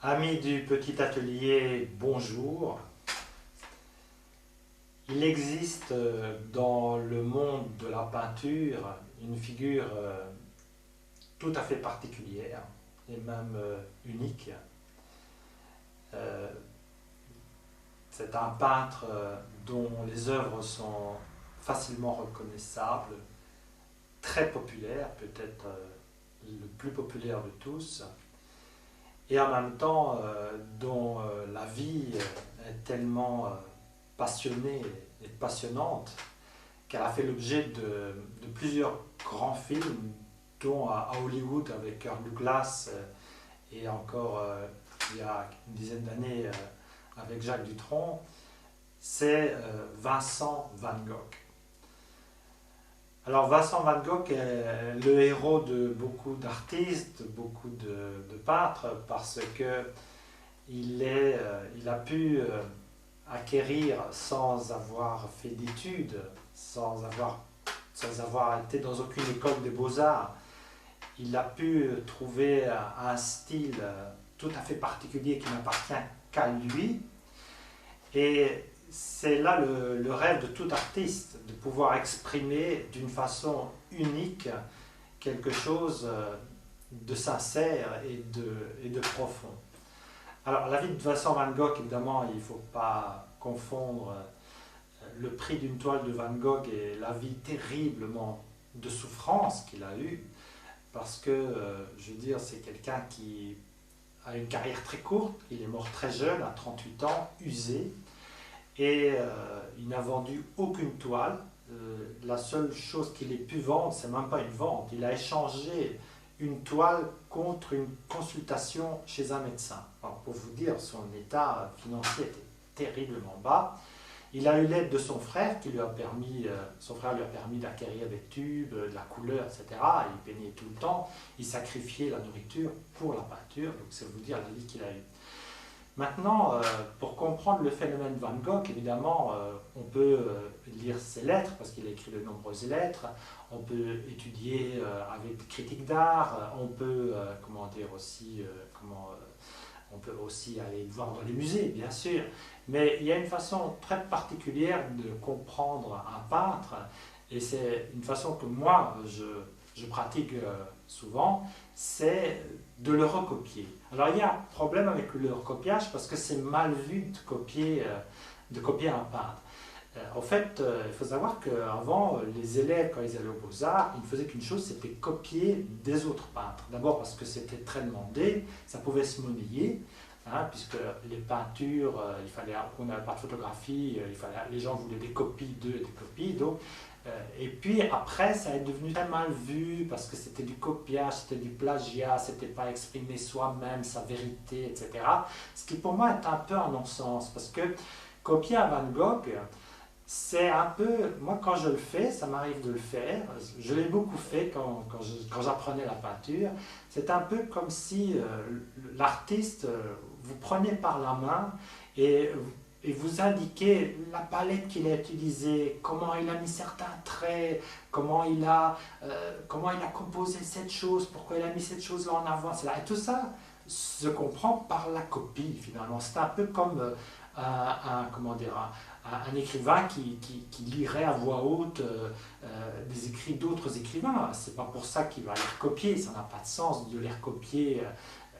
Amis du petit atelier, bonjour. Il existe dans le monde de la peinture une figure tout à fait particulière et même unique. Euh, C'est un peintre dont les œuvres sont facilement reconnaissables, très populaire, peut-être le plus populaire de tous, et en même temps dont la vie est tellement passionnée et passionnante qu'elle a fait l'objet de plusieurs grands films, dont à Hollywood avec Kirk Douglas et encore il y a une dizaine d'années avec Jacques Dutronc. C'est Vincent Van Gogh. Alors Vincent Van Gogh est le héros de beaucoup d'artistes, beaucoup de peintres, parce que il a pu acquérir sans avoir fait d'études, sans avoir été dans aucune école des beaux-arts. Il a pu trouver un style tout à fait particulier qui n'appartient qu'à lui. Et c'est là le rêve de tout artiste, de pouvoir exprimer d'une façon unique quelque chose de sincère et de profond. Alors la vie de Vincent Van Gogh, évidemment, il ne faut pas confondre le prix d'une toile de Van Gogh et la vie terriblement de souffrance qu'il a eue, parce que, je veux dire, c'est quelqu'un qui a une carrière très courte, il est mort très jeune, à 38 ans, usé, et il n'a vendu aucune toile. La seule chose qu'il ait pu vendre, c'est même pas une vente, il a échangé une toile contre une consultation chez un médecin. Alors, pour vous dire, son état financier était terriblement bas. Il a eu l'aide de son frère qui lui a permis, son frère lui a permis d'acquérir des tubes, de la couleur, etc. Il peignait tout le temps, il sacrifiait la nourriture pour la peinture, donc c'est vous dire la vie qu'il a eue. Maintenant, pour comprendre le phénomène Van Gogh, évidemment, on peut lire ses lettres, parce qu'il a écrit de nombreuses lettres, on peut étudier avec des critiques d'art, on peut, on peut aussi aller le voir dans les musées, bien sûr, mais il y a une façon très particulière de comprendre un peintre, et c'est une façon que moi, je pratique souvent, c'est de le recopier. Alors il y a un problème avec le recopiage parce que c'est mal vu de copier un peintre. En fait, il faut savoir qu'avant, les élèves, quand ils allaient aux Beaux-Arts, ils ne faisaient qu'une chose, c'était copier des autres peintres. D'abord parce que c'était très demandé, ça pouvait se monnayer, hein, puisque les peintures, on n'avait pas de photographie, les gens voulaient des copies d'eux et des copies, donc et puis après, ça est devenu très mal vu parce que c'était du copiage, c'était du plagiat, c'était pas exprimer soi-même, sa vérité, etc. Ce qui pour moi est un peu un non-sens parce que copier un Van Gogh, c'est un peu, moi quand je le fais, ça m'arrive de le faire, je l'ai beaucoup fait quand j'apprenais la peinture, c'est un peu comme si l'artiste vous prenait par la main et vous indiquez la palette qu'il a utilisée, comment il a mis certains traits, comment il a composé cette chose, pourquoi il a mis cette chose-là en avant, etc. Et tout ça se comprend par la copie finalement. C'est un peu comme un écrivain qui lirait à voix haute des écrits d'autres écrivains. C'est pas pour ça qu'il va les recopier, ça n'a pas de sens de les recopier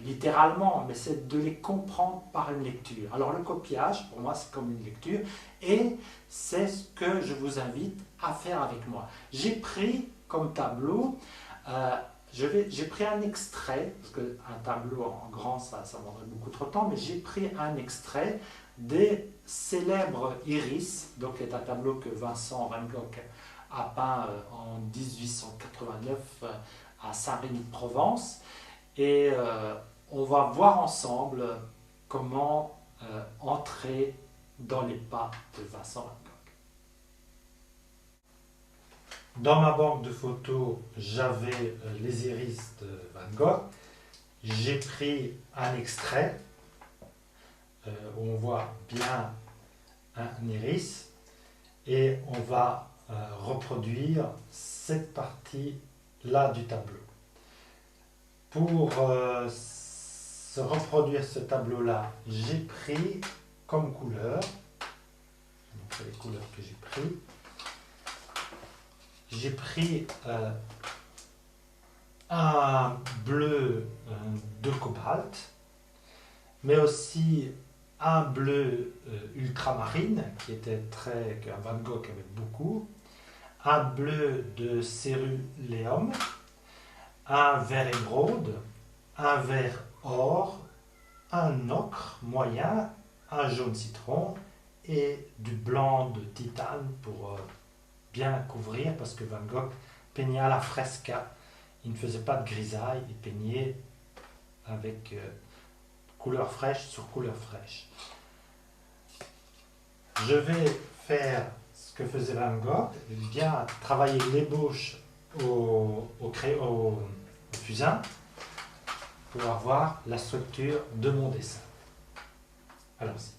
littéralement, mais c'est de les comprendre par une lecture. Alors le copiage, pour moi, c'est comme une lecture, et c'est ce que je vous invite à faire avec moi. J'ai pris comme tableau, j'ai pris un extrait, parce qu'un tableau en grand, ça prendrait beaucoup trop de temps, mais j'ai pris un extrait des célèbres Iris, donc c'est un tableau que Vincent Van Gogh a peint en 1889 à Saint-Rémy-de-Provence, et on va voir ensemble comment entrer dans les pas de Vincent Van Gogh. Dans ma banque de photos, j'avais les iris de Van Gogh. J'ai pris un extrait où on voit bien un iris et on va reproduire cette partie-là du tableau. Pour reproduire ce tableau-là, j'ai pris comme couleur, je vais montrer les couleurs que j'ai pris. J'ai pris un bleu de cobalt, mais aussi un bleu ultramarine, que Van Gogh avait beaucoup, un bleu de céruléum, un vert émeraude, un vert or, un ocre moyen, un jaune citron et du blanc de titane pour bien couvrir, parce que Van Gogh peignait à la fresca. Il ne faisait pas de grisaille, il peignait avec couleur fraîche sur couleur fraîche. Je vais faire ce que faisait Van Gogh, bien travailler l'ébauche au fusain pour avoir la structure de mon dessin. Allons-y.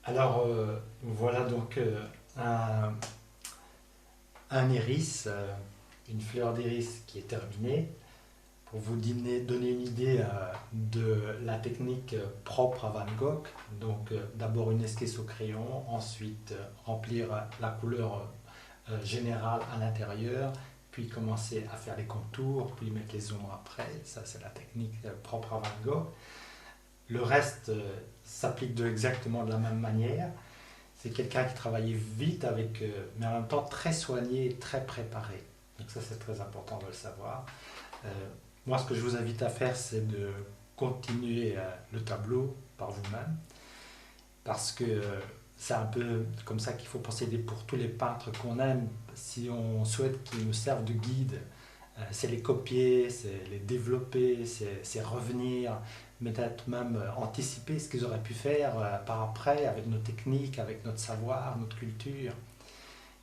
Alors voilà donc un iris, une fleur d'iris qui est terminée. Pour vous donner une idée de la technique propre à Van Gogh, donc d'abord une esquisse au crayon, ensuite remplir la couleur générale à l'intérieur, puis commencer à faire les contours, puis mettre les ombres après. Ça, c'est la technique propre à Van Gogh. Le reste s'applique exactement de la même manière. C'est quelqu'un qui travaillait vite, mais en même temps très soigné et très préparé. Donc ça, c'est très important de le savoir. Moi, ce que je vous invite à faire, c'est de continuer le tableau par vous-même, parce que c'est un peu comme ça qu'il faut procéder pour tous les peintres qu'on aime. Si on souhaite qu'ils nous servent de guide, c'est les copier, c'est les développer, c'est revenir, mais peut-être même anticiper ce qu'ils auraient pu faire par après avec nos techniques, avec notre savoir, notre culture.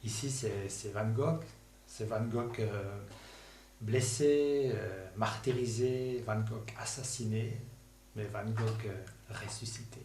Ici, c'est Van Gogh. C'est Van Gogh blessé, martyrisé, Van Gogh assassiné, mais Van Gogh ressuscité.